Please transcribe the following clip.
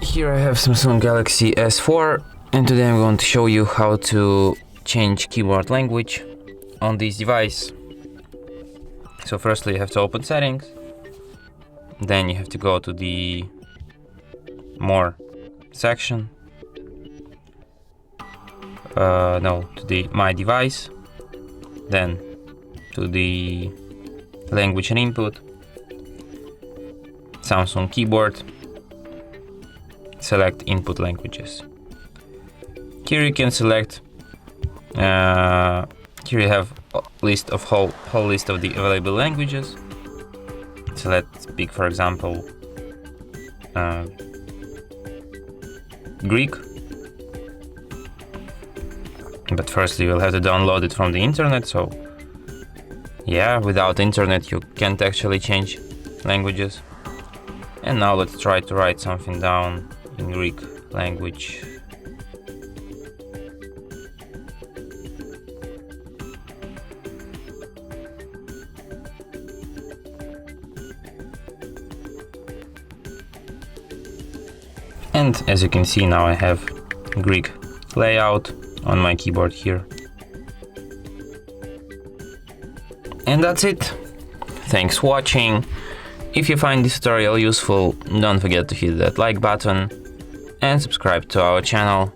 Here I have Samsung Galaxy S4, and today I'm going to show you how to change keyboard language on this device. So firstly you have to open settings, then you have to go to the more section, to the my device, then to the language and input, Samsung keyboard, select input languages. Here you can select, here you have a list of whole list of the available languages. So let's pick, for example, Greek. But first you will have to download it from the internet, so yeah, without internet you can't actually change languages. And now let's try to write something down in Greek language. And as you can see, now I have Greek layout on my keyboard here. And that's it. Thanks for watching. If you find this tutorial useful, don't forget to hit that like button and subscribe to our channel.